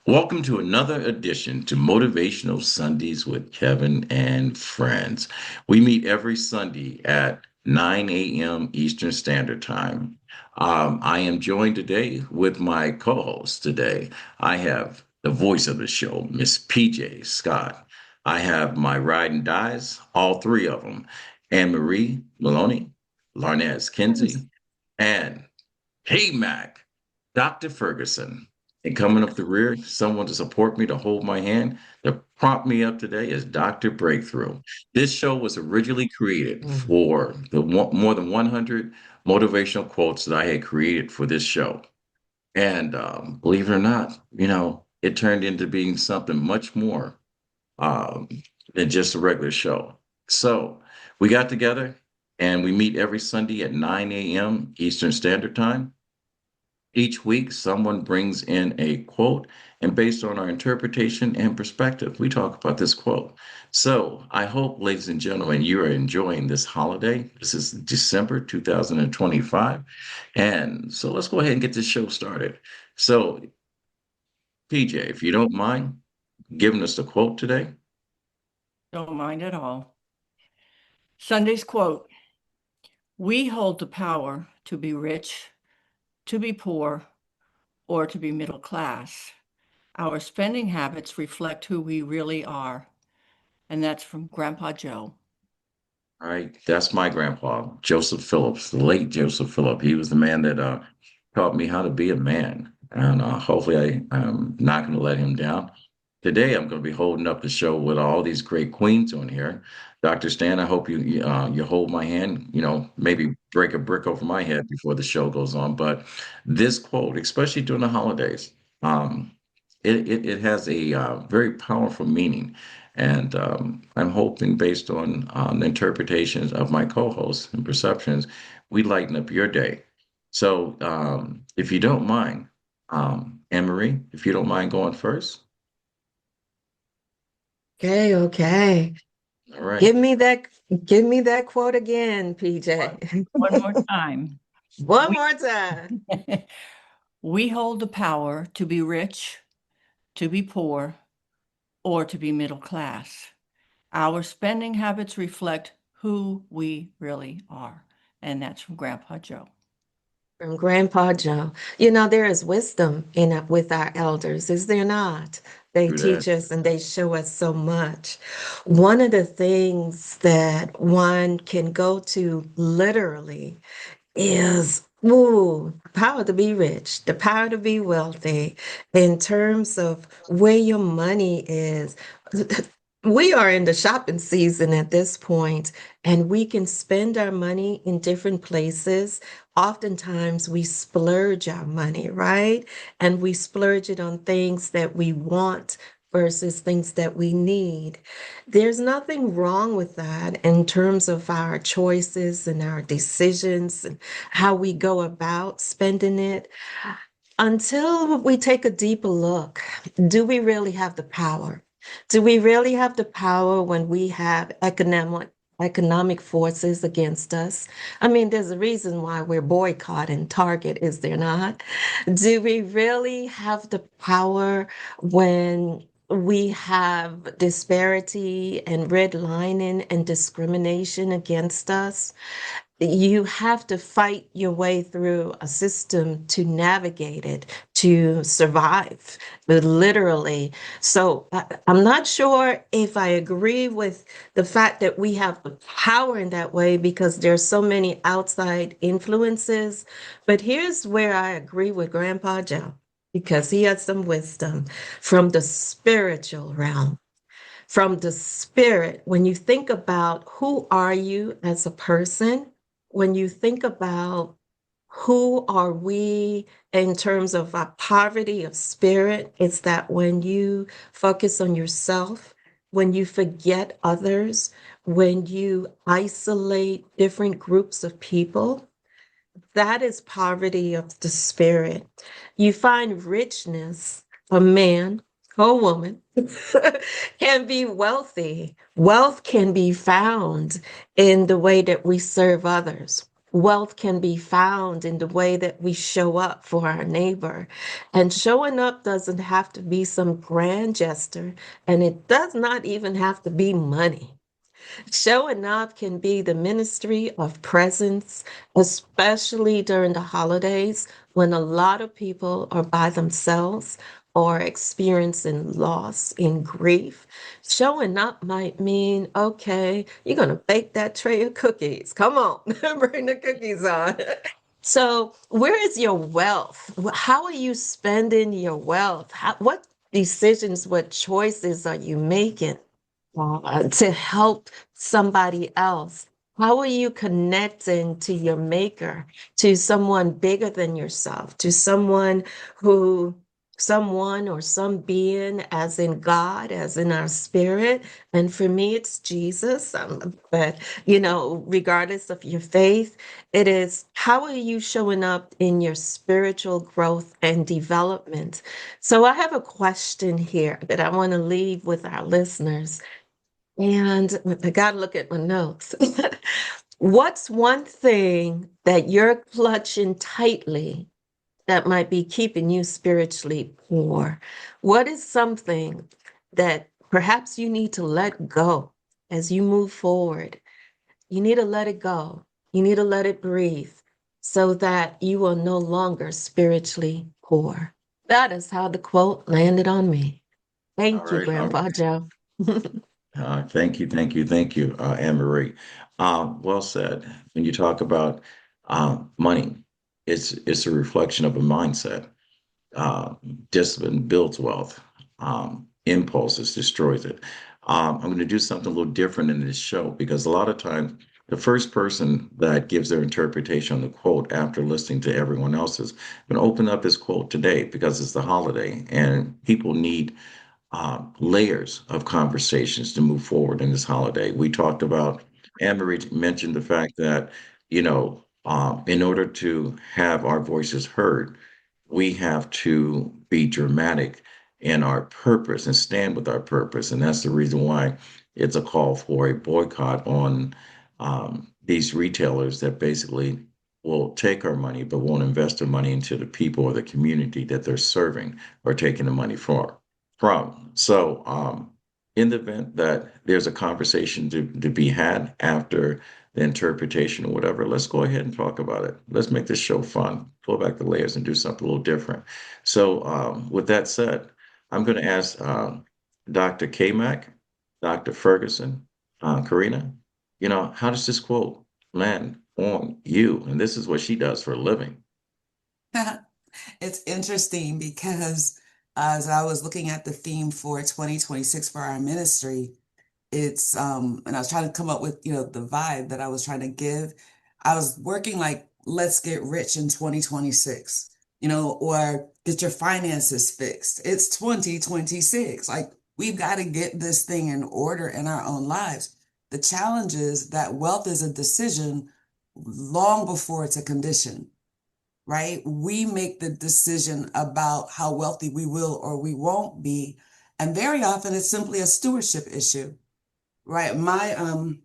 Welcome to another edition to Motivational Sundays with Kevin and Friends. We meet every Sunday at 9 a.m. Eastern Standard Time. I am joined today with my co-host today. I have the voice of the show, Miss PJ Scott. I have my ride and dies, all three of them, Anne Marie Maloney, Larnez Yes. Kinsey, and Hey Mac, Dr. Ferguson. And coming up the rear, someone to support me, to hold my hand, to prompt me up today is Dr. Breakthrough. This show was originally created Mm. for more than 100 motivational quotes that I had created for this show. And believe it or not, it turned into being something much more um, than just a regular show. So we got together and we meet every Sunday at 9 a.m. Eastern Standard Time. Each week, someone brings in a quote, and based on our interpretation and perspective, we talk about this quote. So I hope, ladies and gentlemen, you are enjoying this holiday. This is December 2025. And so let's go ahead and get this show started. So, PJ, if you don't mind giving us the quote today. Don't mind at all. Sunday's quote: We hold the power to be rich, to be poor, or to be middle class. Our spending habits reflect who we really are. And that's from Grandpa Joe. All right, that's my grandpa, Joseph Phillips, the late Joseph Phillips. He was the man that taught me how to be a man, and hopefully I'm not going to let him down. Today, I'm going to be holding up the show with all these great queens on here. Dr. Stan, I hope you hold my hand. Maybe break a brick over my head before the show goes on. But this quote, especially during the holidays, um, it has a very powerful meaning. And I'm hoping, based on the interpretations of my co-hosts and perceptions, we lighten up your day. So, if you don't mind, Anne Marie, if you don't mind going first. Okay, okay. All right. Give me that, give me that quote again, PJ. One more time. One We, more time. we hold the power to be rich, to be poor, or to be middle class. Our spending habits reflect who we really are. And that's from Grandpa Joe. From Grandpa Joe. You know, there is wisdom in with our elders, is there not? They Through that. teach us and they show us so much. One of the things that one can go to literally is power to be rich, the power to be wealthy in terms of where your money is. We are in the shopping season at this point, and we can spend our money in different places. Oftentimes, we splurge our money, right? And we splurge it on things that we want versus things that we need. There's nothing wrong with that in terms of our choices and our decisions and how we go about spending it. Until we take a deeper look, do we really have the power? Do we really have the power when we have economic forces against us? I mean, there's a reason why we're boycotting Target, is there not? Do we really have the power when we have disparity and redlining and discrimination against us? You have to fight your way through a system to navigate it, to survive, literally. So I'm not sure if I agree with the fact that we have the power in that way because there's so many outside influences. But here's where I agree with Grandpa Joe because he has some wisdom from the spiritual realm. From the spirit, when you think about who are you as a person, when you think about who are we in terms of our poverty of spirit, it's that when you focus on yourself, when you forget others, when you isolate different groups of people, that is poverty of the spirit. You find richness, a man or a woman can be wealthy. Wealth can be found in the way that we serve others. wealth can be found in the way that we show up for our neighbor. And showing up doesn't have to be some grand gesture, and it does not even have to be money. Showing up can be the ministry of presence, especially during the holidays when a lot of people are by themselves or experiencing loss and grief. Showing up might mean, okay, you're going to bake that tray of cookies. Come on, bring the cookies on. So, where is your wealth? How are you spending your wealth? What decisions, what choices are you making to help somebody else? How are you connecting to your maker, to someone bigger than yourself, to who, someone or some being, as in God, as in our spirit? And for me, it's Jesus. But, regardless of your faith, it is how are you showing up in your spiritual growth and development? So I have a question here that I want to leave with our listeners. And I got to look at my notes. What's one thing that you're clutching tightly that might be keeping you spiritually poor? What is something that perhaps you need to let go as you move forward? You need to let it go. You need to let it breathe so that you are no longer spiritually poor. That is how the quote landed on me. All Thank you, right. All Grandpa right. Joe. Thank you, Anne Marie. Well said. When you talk about money, it's a reflection of a mindset. Uh, Discipline builds wealth. Impulses destroys it. I'm going to do something a little different in this show because a lot of times the first person that gives their interpretation on the quote after listening to everyone else's going to open up this quote today because it's the holiday and people need layers of conversations to move forward in this holiday. We talked about, Anne Marie mentioned the fact that, in order to have our voices heard, we have to be dramatic in our purpose and stand with our purpose. And that's the reason why it's a call for a boycott on these retailers that basically will take our money but won't invest their money into the people or the community that they're serving or taking the money from. So, in the event that there's a conversation to be had after the interpretation or whatever, let's go ahead and talk about it. Let's make this show fun, pull back the layers and do something a little different. So, with that said, I'm going to ask Dr. K-Mac, Dr. Ferguson, Karina, how does this quote land on you? And this is what she does for a living. It's interesting because as I was looking at the theme for 2026 for our ministry, and I was trying to come up with, the vibe that I was trying to give. I was working like, let's get rich in 2026, or get your finances fixed. It's 2026. Like, we've got to get this thing in order in our own lives. The challenge is that wealth is a decision long before it's a condition, right? We make the decision about how wealthy we will or we won't be. And very often it's simply a stewardship issue, right? In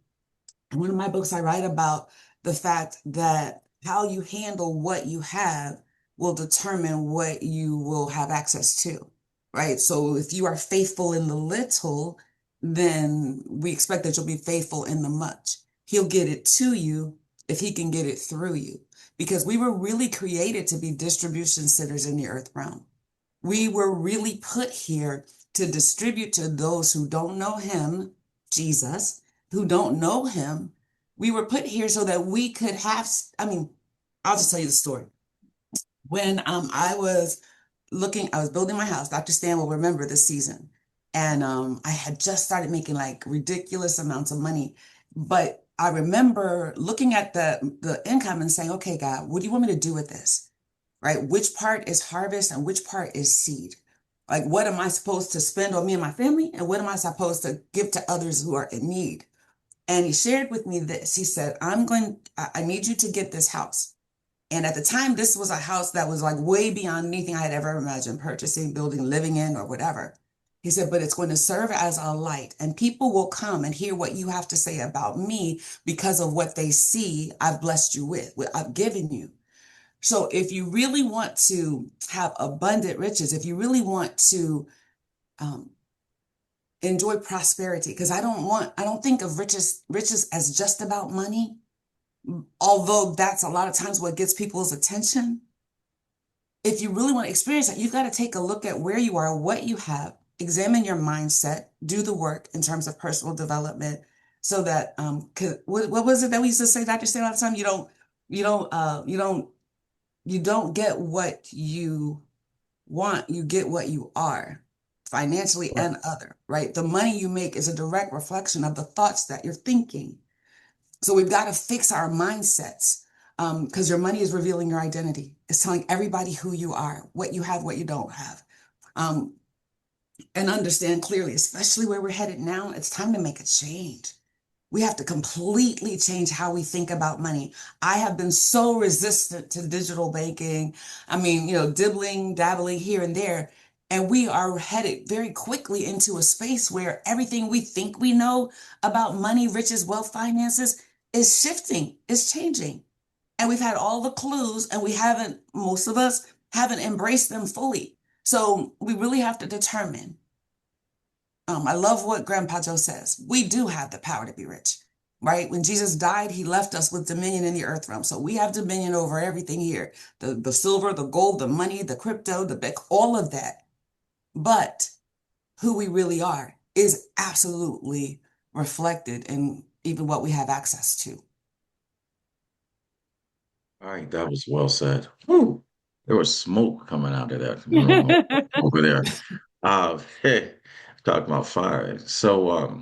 one of my books, I write about the fact that how you handle what you have will determine what you will have access to, right? So if you are faithful in the little, then we expect that you'll be faithful in the much. He'll get it to you if he can get it through you, because we were really created to be distribution centers in the earth realm. We were really put here to distribute to those who don't know him, Jesus, who don't know him. We were put here so that we could have, I'll just tell you the story. When I was building my house. Dr. Stan will remember this season. And I had just started making like ridiculous amounts of money. But I remember looking at the income and saying, okay, God, what do you want me to do with this? Right? Which part is harvest and which part is seed? Like, what am I supposed to spend on me and my family? And what am I supposed to give to others who are in need? And he shared with me this. He said, I need you to get this house. And at the time, this was a house that was like way beyond anything I had ever imagined purchasing, building, living in, or whatever. He said, but it's going to serve as a light, and people will come and hear what you have to say about me because of what they see I've blessed you with, what I've given you. So if you really want to have abundant riches, if you really want to um, enjoy prosperity, because I don't think of riches as just about money, although that's a lot of times what gets people's attention. If you really want to experience that, you've got to take a look at where you are, what you have, examine your mindset, do the work in terms of personal development, so that what was it that we used to say, Dr. Stan, all the time? You don't get what you want, you get what you are, financially Right. and other, right? The money you make is a direct reflection of the thoughts that you're thinking. So we've got to fix our mindsets, because your money is revealing your identity. It's telling everybody who you are, what you have, what you don't have. Um, and understand clearly, especially where we're headed now, it's time to make a change. We have to completely change how we think about money. I have been so resistant to digital banking. I mean, dibbling, dabbling here and there. And we are headed very quickly into a space where everything we think we know about money, riches, wealth, finances is shifting, is changing. And we've had all the clues, and most of us haven't embraced them fully. So we really have to determine. I love what Grandpa Joe says. We do have the power to be rich, right? When Jesus died, he left us with dominion in the earth realm. So we have dominion over everything here, the silver, the gold, the money, the crypto, all of that. But who we really are is absolutely reflected in even what we have access to. All right, that was well said. Whew. There was smoke coming out of that room over there. Hey, talk about fire. So,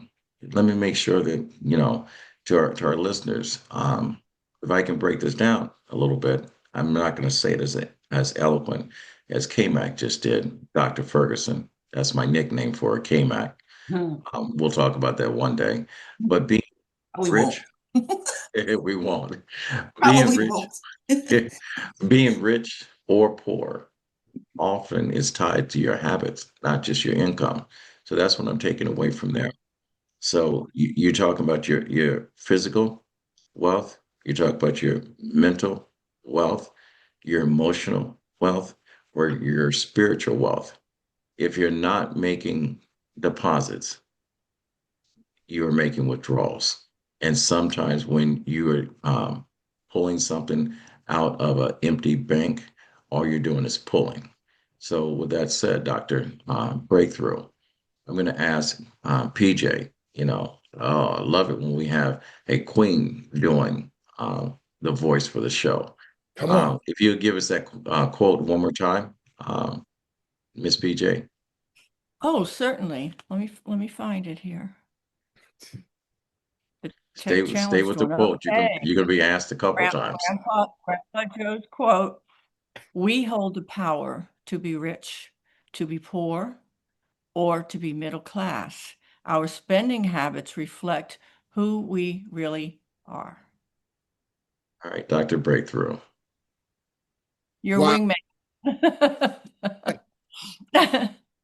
let me make sure that, to our listeners, if I can break this down a little bit, I'm not going to say it as eloquent as K-Mac just did, Dr. Ferguson. That's my nickname for K-Mac. Hmm. We'll talk about that one day. But being We won't. rich, we won't. Being Probably rich, won't. being rich or poor often is tied to your habits, not just your income. So that's what I'm taking away from there. So you're talking about your physical wealth, you talk about your mental wealth, your emotional wealth, or your spiritual wealth. If you're not making deposits, you are making withdrawals. And sometimes when you are pulling something out of an empty bank, all you're doing is pulling. So, with that said, Dr. Breakthrough, I'm going to ask PJ, I love it when we have a queen doing the voice for the show. Come on. If you give us that quote one more time, Miss PJ, Oh, certainly. Let me find it here. The tech stay challenge with the doing quote. okay. You're gonna be asked a couple of times. Grandpa Joe's quote: "We hold the power to be rich, to be poor, or to be middle class. Our spending habits reflect who we really are." All right, Dr. Breakthrough. Your Wow. wingman.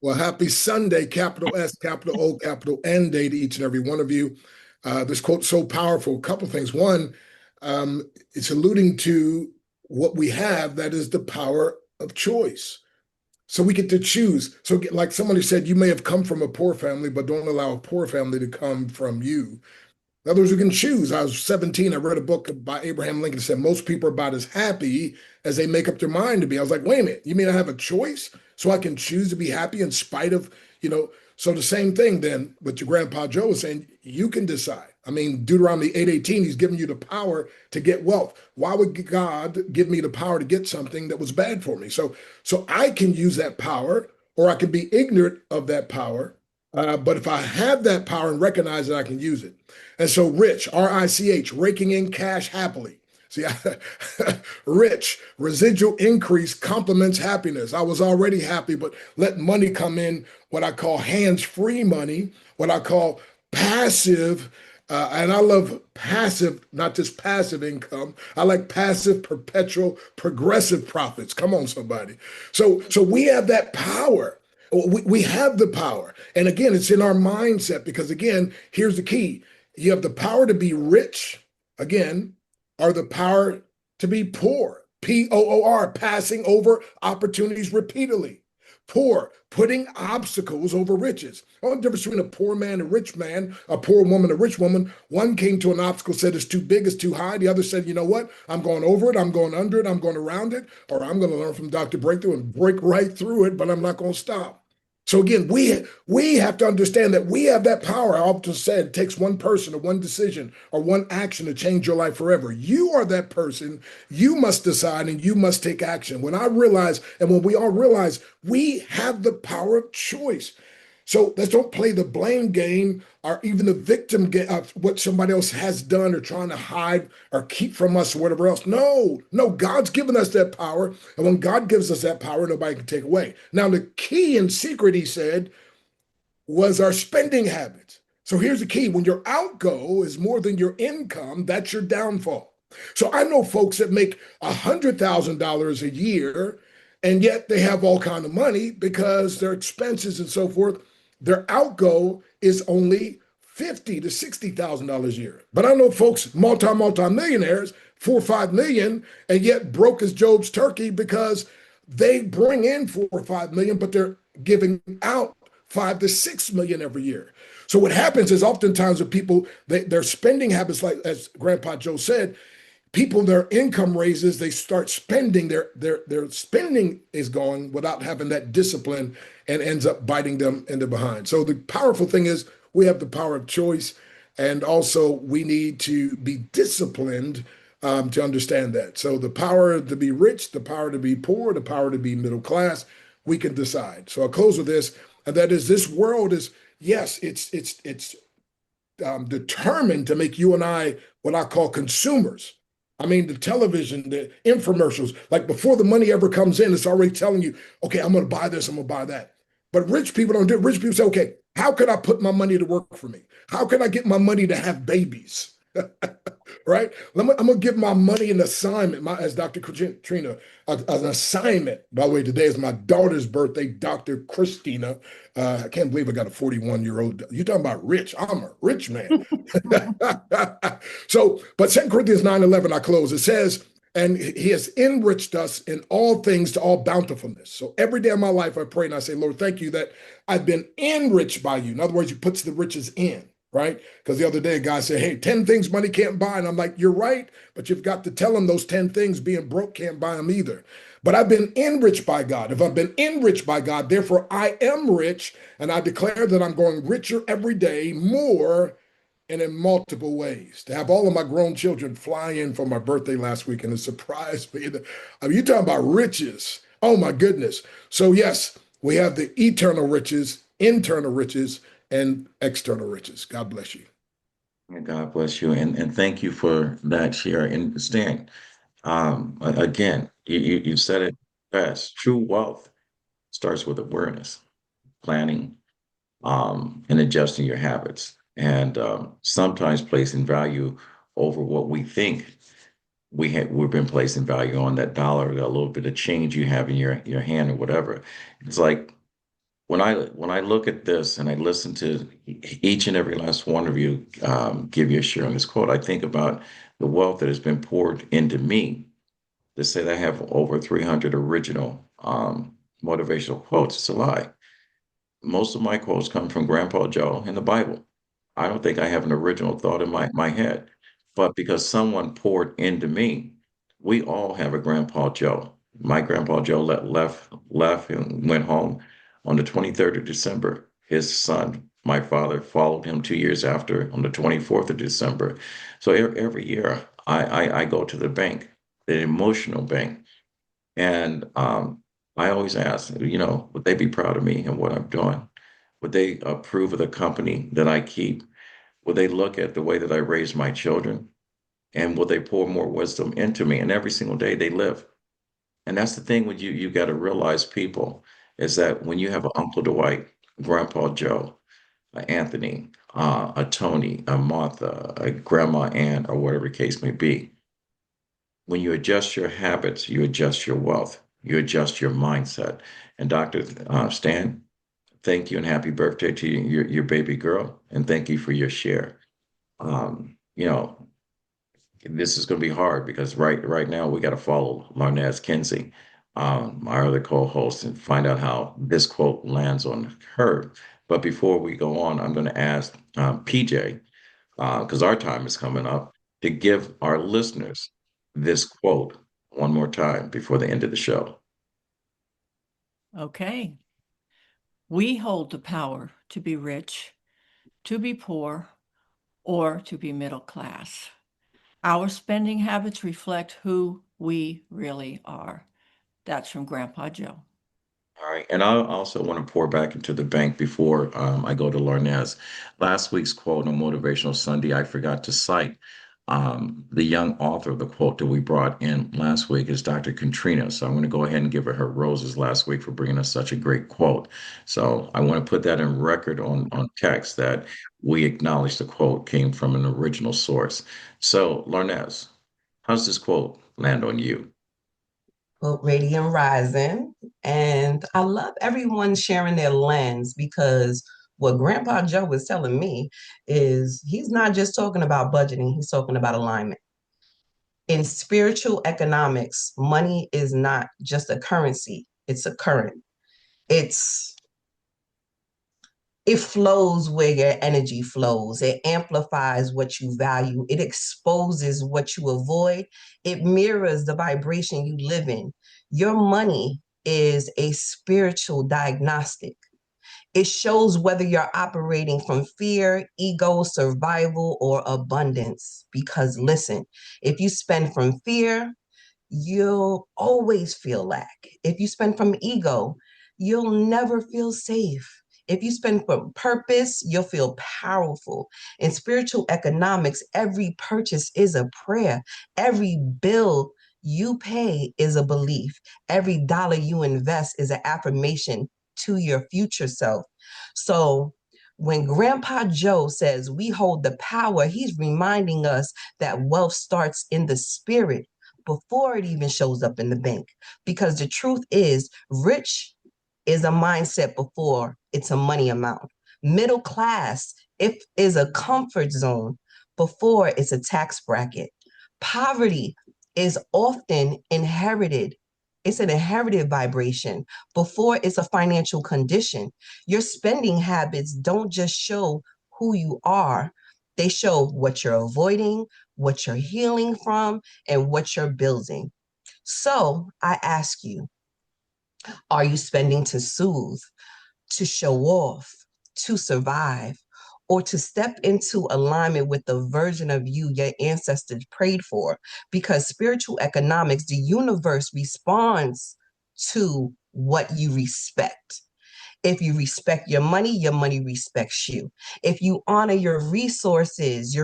Well, happy Sunday, capital S, capital O, capital N day to each and every one of you. This quote's so powerful. A couple things. One, it's alluding to what we have, that is the power of choice. So we get to choose. So, like somebody said, you may have come from a poor family, but don't allow a poor family to come from you. In other words, we can choose. I was 17. I read a book by Abraham Lincoln that said most people are about as happy as they make up their mind to be. I was like, wait a minute, you mean I have a choice? So I can choose to be happy in spite of, so the same thing then with your Grandpa Joe was saying, you can decide. I mean, Deuteronomy 8:18, he's giving you the power to get wealth. Why would God give me the power to get something that was bad for me? So I can use that power, or I can be ignorant of that power. But if I have that power and recognize that, I can use it. And so rich, RICH, raking in cash happily. See, rich, residual increase complements happiness. I was already happy, but let money come in, what I call hands-free money, what I call passive. And I love passive, not just passive income. I like passive, perpetual, progressive profits. Come on, somebody. So we have that power. We have the power. And again, it's in our mindset because, again, here's the key: you have the power to be rich, again, or the power to be poor. POOR, passing over opportunities repeatedly. Poor, putting obstacles over riches. The only difference between a poor man and a rich man, a poor woman, a rich woman, one came to an obstacle, said it's too big, it's too high. The other said, you know what? I'm going over it, I'm going under it, I'm going around it, or I'm going to learn from Dr. Breakthrough and break right through it, but I'm not going to stop. So again, we have to understand that we have that power. I often said it takes one person or one decision or one action to change your life forever. You are that person. You must decide and you must take action. When I realize, and when we all realize, we have the power of choice. So let's don't play the blame game or even the victim game of what somebody else has done or trying to hide or keep from us or whatever else. No, no, God's given us that power. And when God gives us that power, nobody can take away. Now, the key and secret, he said, was our spending habits. So here's the key: when your outgo is more than your income, that's your downfall. So I know folks that make $100,000 a year, and yet they have all kind of money because their expenses and so forth, their outgo is only 50 to $60,000 a year. But I know folks, multi millionaires, 4 or 5 million, and yet broke as Job's turkey because they bring in 4 or 5 million, but they're giving out 5 to 6 million every year. So what happens is oftentimes with people, their spending habits, like as Grandpa Joe said, people, their income raises, they start spending, their spending is going without having that discipline and ends up biting them in the behind. So the powerful thing is we have the power of choice, and also we need to be disciplined to understand that. So the power to be rich, the power to be poor, the power to be middle class, we can decide. So I'll close with this, and that is, this world is, yes, it's determined to make you and I what I call consumers. I mean, the television, the infomercials, like before the money ever comes in, it's already telling you, okay, I'm going to buy this, I'm going to buy that. But rich people don't do it. Rich people say, okay, how can I put my money to work for me? How can I get my money to have babies? Right? I'm going to give my money an assignment, as Dr. Katrina, an assignment. By the way, today is my daughter's birthday, Dr. Christina. I can't believe I got a 41-year-old. You're talking about rich. I'm a rich man. So, but 2 Corinthians 9:11, I close. It says, and he has enriched us in all things to all bountifulness. So every day of my life, I pray and I say, Lord, thank you that I've been enriched by you. In other words, he puts the riches in, right? Because the other day, a guy said, hey, 10 things money can't buy. And I'm like, you're right. But you've got to tell him those 10 things being broke can't buy them either. But I've been enriched by God. If I've been enriched by God, therefore I am rich. And I declare that I'm growing richer every day, more and in multiple ways. To have all of my grown children fly in for my birthday last week and it surprised me. I mean, you're talking about riches. Oh my goodness. So yes, we have the eternal riches, internal riches, and external riches. God bless you. And God bless you. And thank you for that share. And understand, again, you said it best. True wealth starts with awareness, planning, and adjusting your habits, and sometimes placing value over what we think we've been placing value on, that dollar, that little bit of change you have in your hand or whatever. It's like when I look at this and I listen to each and every last one of you give your share on this quote, I think about the wealth that has been poured into me. To say that I have over 300 original motivational quotes, it's a lie. Most of my quotes come from Grandpa Joe in the Bible. I don't think I have an original thought in my head, but because someone poured into me, we all have a Grandpa Joe. My Grandpa Joe left and went home on the 23rd of December. His son, my father, followed him 2 years after on the 24th of December. So every year I go to the bank, the emotional bank, and I always ask, would they be proud of me and what I'm doing? Would they approve of the company that I keep? Would they look at the way that I raise my children? And will they pour more wisdom into me? And every single day they live. And that's the thing when you got to realize, people, is that when you have an Uncle Dwight, Grandpa Joe, a Anthony, a Tony, a Martha, a Grandma Ann, or whatever the case may be, when you adjust your habits, you adjust your wealth, you adjust your mindset. And Dr. Stan, thank you and happy birthday to your baby girl, and thank you for your share. You know, this is going to be hard because right now we got to follow Larnaz Kinsey, our other co-host, and find out how this quote lands on her. But before we go on, I'm going to ask PJ, because our time is coming up, to give our listeners this quote one more time before the end of the show. Okay. We hold the power to be rich, to be poor, or to be middle class. Our spending habits reflect who we really are. That's from Grandpa Joe. All right. And I also want to pour back into the bank before I go to Larnez. Last week's quote on Motivational Sunday, I forgot to cite. The young author of the quote that we brought in last week is Dr. Katrina. So I'm going to go ahead and give her roses last week for bringing us such a great quote. So I want to put that in record on text that we acknowledge the quote came from an original source. So, Larnez, how does this quote land on you? Well, Radiant Rising. And I love everyone sharing their lens because what Grandpa Joe was telling me is he's not just talking about budgeting, he's talking about alignment. In spiritual economics, money is not just a currency, it's a current. It's it flows where your energy flows. It amplifies what you value. It exposes what you avoid. It mirrors the vibration you live in. Your money is a spiritual diagnostic. It shows whether you're operating from fear, ego, survival, or abundance. Because listen, if you spend from fear, you'll always feel lack. If you spend from ego, you'll never feel safe. If you spend from purpose, you'll feel powerful. In spiritual economics, every purchase is a prayer. Every bill you pay is a belief. Every dollar you invest is an affirmation to your future self. So when Grandpa Joe says we hold the power, he's reminding us that wealth starts in the spirit before it even shows up in the bank. Because the truth is, rich is a mindset before it's a money amount. Middle class if is a comfort zone before it's a tax bracket. Poverty is often inherited. It's an inherited vibration before it's a financial condition. Your spending habits don't just show who you are, they show what you're avoiding, what you're healing from, and what you're building. So I ask you, are you spending to soothe, to show off, to survive, or to step into alignment with the version of you your ancestors prayed for? Because spiritual economics, the universe responds to what you respect. If you respect your money respects you. If you honor your resources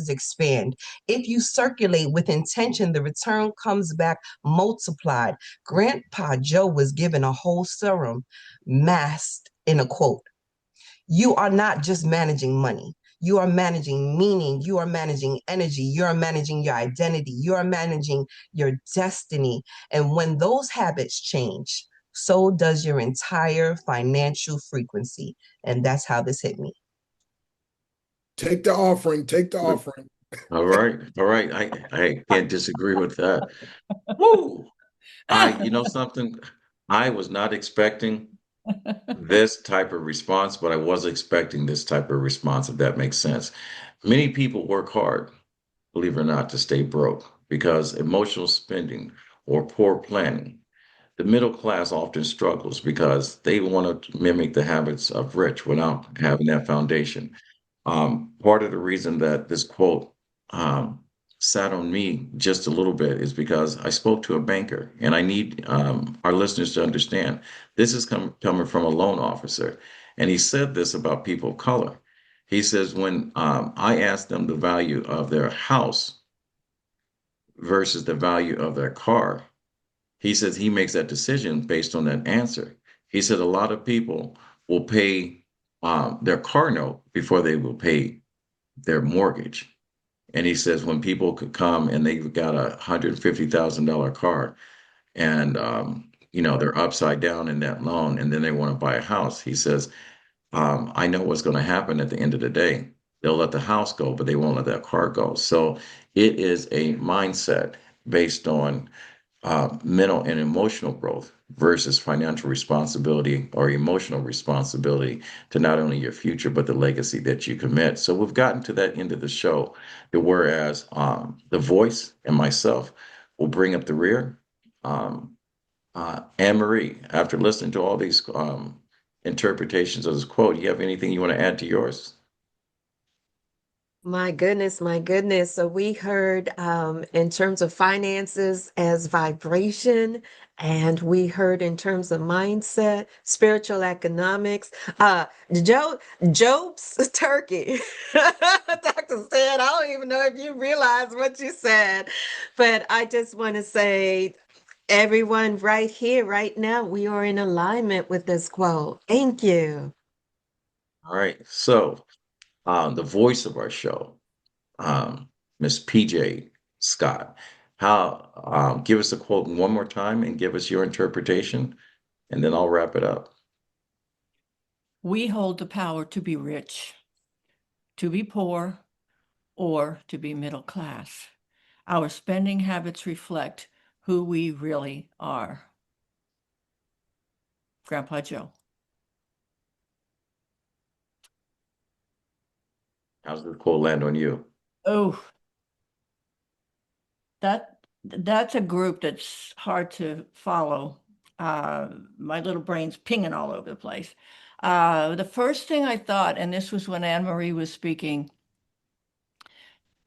expand. If you circulate with intention, the return comes back multiplied. Grandpa Joe was given a whole serum masked in a quote. You are not just managing money. You are managing meaning. You are managing energy. You are managing your identity. You are managing your destiny. And when those habits change, so does your entire financial frequency. And that's how this hit me. Take the offering. Take the offering. All right, all right. I can't disagree with that. Woo! You know something? I was not expecting this type of response, but I was expecting this type of response, if that makes sense. Many people work hard, believe it or not, to stay broke because emotional spending or poor planning. The middle class often struggles because they want to mimic the habits of rich without having that foundation. Part of the reason that this quote um, sat on me just a little bit is because I spoke to a banker, and I need our listeners to understand this is coming from a loan officer. And he said this about people of color. He says, when I asked them the value of their house versus the value of their car, he says he makes that decision based on that answer. He said a lot of people will pay their car note before they will pay their mortgage. And he says when people could come and they've got $150,000 car and they're upside down in that loan and then they want to buy a house. He says, I know what's going to happen at the end of the day. They'll let the house go, but they won't let that car go. So it is a mindset based on mental and emotional growth versus financial responsibility or emotional responsibility to not only your future, but the legacy that you commit. So we've gotten to that end of the show, to whereas the voice and myself will bring up the rear. Anne Marie, after listening to all these interpretations of this quote, you have anything you want to add to yours? My goodness, my goodness. So we heard in terms of finances as vibration, and we heard in terms of mindset, spiritual economics. Joe, Job's turkey. Dr. Stan, I don't even know if you realize what you said, but I just want to say, everyone right here, right now, we are in alignment with this quote. Thank you. All right. So the voice of our show, Miss PJ Scott. How give us a quote one more time and give us your interpretation, and then I'll wrap it up. We hold the power to be rich, to be poor, or to be middle class. Our spending habits reflect who we really are. Grandpa Joe. How's the quote land on you? Oh, that's a group that's hard to follow. My little brain's pinging all over the place. The first thing I thought, and this was when Anne Marie was speaking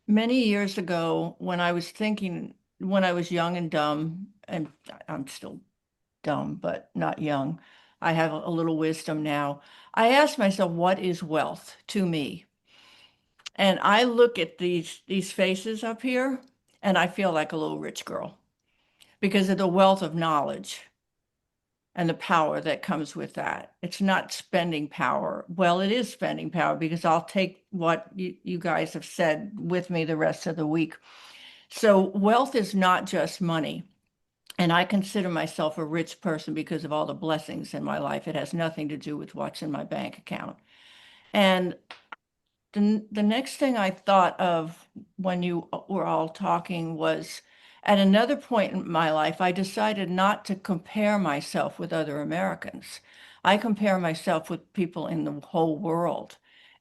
many years ago, when I was thinking, when I was young and dumb, and I'm still dumb, but not young. I have a little wisdom now. I asked myself, what is wealth to me? And I look at these faces up here, and I feel like a little rich girl because of the wealth of knowledge and the power that comes with that. It's not spending power. Well, it is spending power because I'll take what you guys have said with me the rest of the week. So wealth is not just money. And I consider myself a rich person because of all the blessings in my life. It has nothing to do with what's in my bank account. And the next thing I thought of when you were all talking was, at another point in my life, I decided not to compare myself with other Americans. I compare myself with people in the whole world.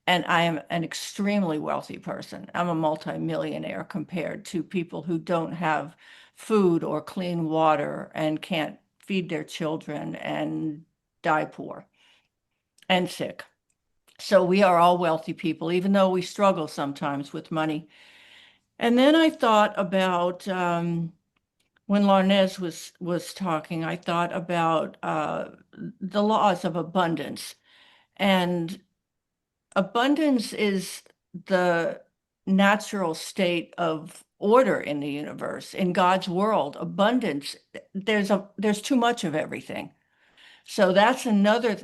And I am an extremely wealthy person. I'm a multimillionaire compared to people who don't have food or clean water and can't feed their children and die poor and sick. So we are all wealthy people, even though we struggle sometimes with money. And then I thought about when Larnez was talking, I thought about the laws of abundance. And abundance is the natural state of order in the universe. In God's world, abundance, there's too much of everything. So that's another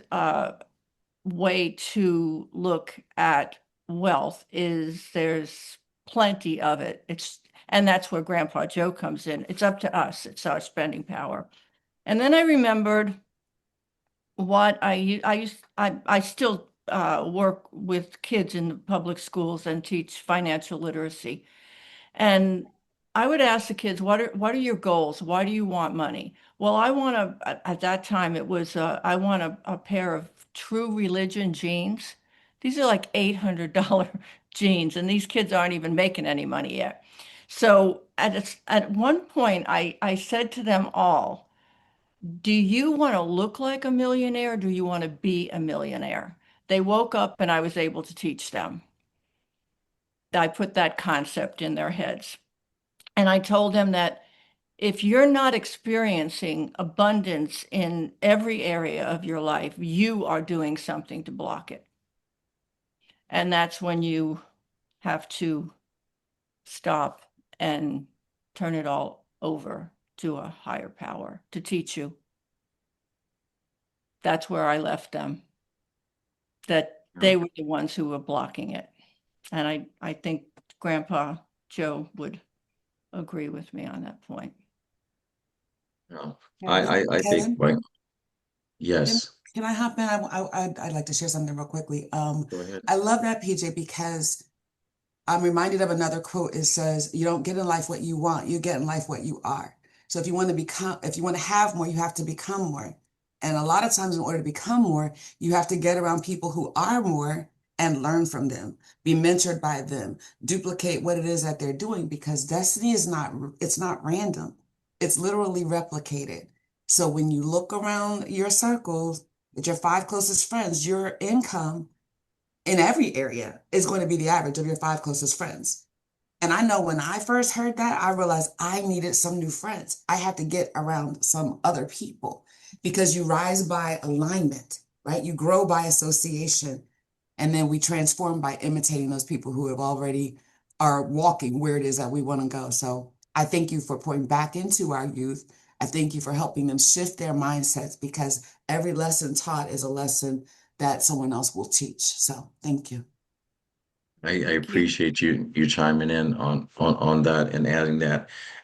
way to look at wealth is there's plenty of it. And that's where Grandpa Joe comes in. It's up to us. It's our spending power. And then I remembered what I still work with kids in the public schools and teach financial literacy. And I would ask the kids, what are your goals? Why do you want money? Well, at that time it was I want a pair of true religion jeans. These are like $800 jeans, and these kids aren't even making any money yet. So at one point I said to them all, do you want to look like a millionaire? Or do you want to be a millionaire? They woke up and I was able to teach them. I put that concept in their heads. And I told them that if you're not experiencing abundance in every area of your life, you are doing something to block it. And that's when you have to stop and turn it all over to a higher power to teach you. That's where I left them, that they were the ones who were blocking it. And I think Grandpa Joe would agree with me on that point. Well, I think, Kevin, like, can, yes, can I hop in? I'd like to share something real quickly. go ahead. I love that, PJ, because I'm reminded of another quote. It says, "You don't get in life what you want, you get in life what you are." So if you want to have more, you have to become more. And a lot of times, in order to become more, you have to get around people who are more and learn from them, be mentored by them, duplicate what it is that they're doing, because destiny is not, it's not random. It's literally replicated. So when you look around your circles, with your five closest friends, your income in every area is going to be the average of your five closest friends. And I know when I first heard that, I realized I needed some new friends. I had to get around some other people because you rise by alignment, right? You grow by association. And then we transform by imitating those people who have already are walking where it is that we want to go. So I thank you for pouring back into our youth. I thank you for helping them shift their mindsets because every lesson taught is a lesson that someone else will teach. So thank you. I Thank you. appreciate you chiming in on that and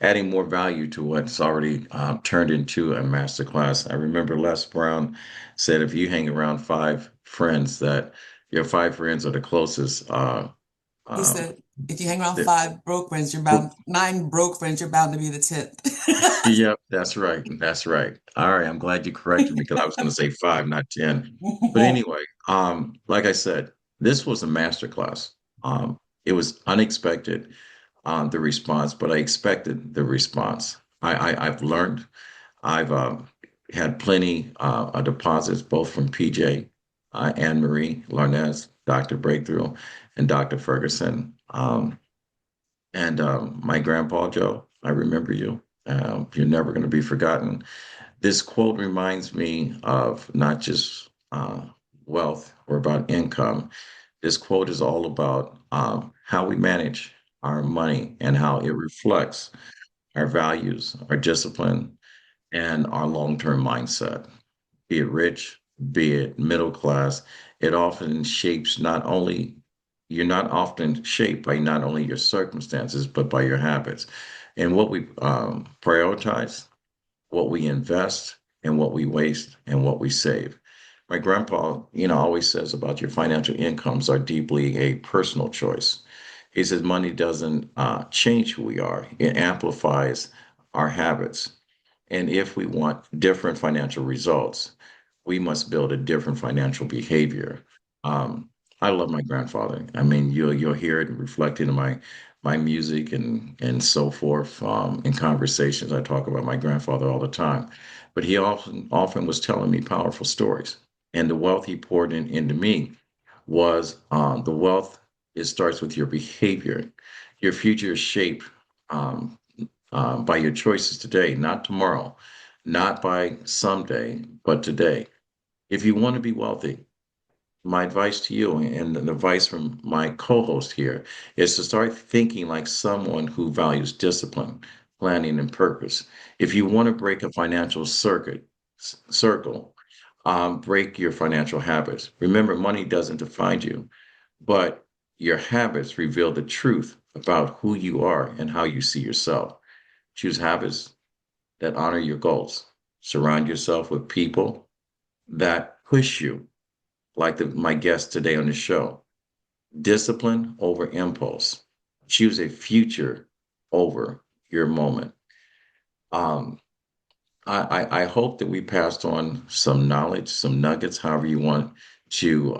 adding more value to what's already turned into a masterclass. I remember Les Brown said, if you hang around five friends, that your five friends are the closest. He Um, said, if you hang around that, five broke friends, you're bound, nine broke friends, you're bound to be the 10th. yep, that's right. That's right. All right, I'm glad you corrected me because I was going to say five, not 10. But anyway, like I said, this was a masterclass. It was unexpected, the response, but I expected the response. I've learned. I've had plenty of deposits, both from PJ, Anne Marie, Larnez, Dr. Breakthrough, and Dr. Ferguson. And my grandpa Joe, I remember you. You're never going to be forgotten. This quote reminds me of not just wealth or about income. This quote is all about how we manage our money and how it reflects our values, our discipline, and our long term mindset. Be it rich, be it middle class, it often shapes not only, you're not often shaped by not only your circumstances, but by your habits and what we prioritize, what we invest, and what we waste, and what we save. My grandpa, always says about your financial incomes are deeply a personal choice. He says money doesn't change who we are, it amplifies our habits. And if we want different financial results, we must build a different financial behavior. Um, I love my grandfather. I mean, you'll hear it reflected in my music and so forth. In conversations, I talk about my grandfather all the time, but he often was telling me powerful stories, and the wealth he poured into me was the wealth. It starts with your behavior. Your future is shaped um, by your choices today, not tomorrow, not by someday, but today. If you want to be wealthy, my advice to you and the advice from my co-host here is to start thinking like someone who values discipline, planning, and purpose. If you want to break a financial circle, break your financial habits. Remember, money doesn't define you, but your habits reveal the truth about who you are and how you see yourself. Choose habits that honor your goals. Surround yourself with people that push you, like my guest today on the show. Discipline over impulse. Choose a future over your moment. Um, I hope that we passed on some knowledge, some nuggets, however you want to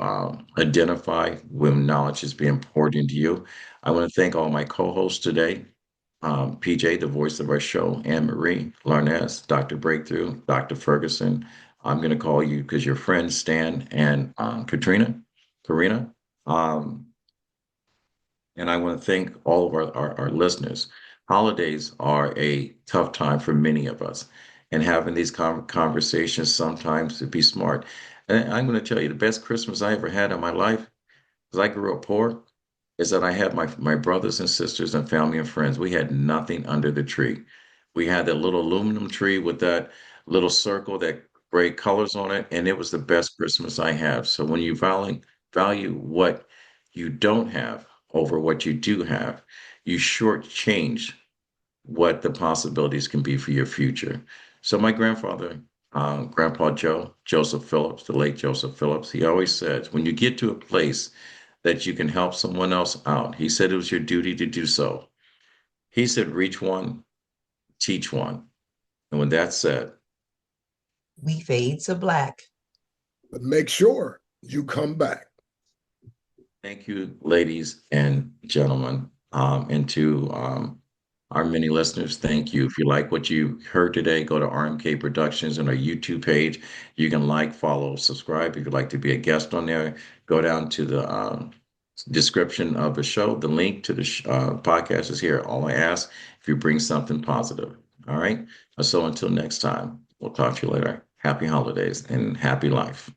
identify when knowledge is being poured into you. I want to thank all my co-hosts today. PJ, the voice of our show, Anne Marie, Larnez, Dr. Breakthrough, Dr. Ferguson. I'm going to call you because your friends Stan and Karina. Um, and I want to thank all of our listeners. Holidays are a tough time for many of us, and having these conversations sometimes to be smart. And I'm going to tell you the best Christmas I ever had in my life, because I grew up poor, is that I had my brothers and sisters and family and friends. We had nothing under the tree. We had that little aluminum tree with that little circle that great colors on it, and it was the best Christmas I have. So when you value what you don't have over what you do have, you shortchange what the possibilities can be for your future. So my grandfather, Grandpa Joseph Phillips, the late Joseph Phillips, he always says, when you get to a place that you can help someone else out, he said it was your duty to do so. He said, reach one, teach one. And with that said, We fade to black. But make sure you come back. thank you, ladies and gentlemen, and to our many listeners, thank you. If you like what you heard today, go to RMK Productions on our YouTube page. You can like, follow, subscribe. If you'd like to be a guest on there, go down to the description of the show. The link to the podcast is here. All I ask, if you bring something positive. All right. So until next time, we'll talk to you later. Happy holidays and happy life.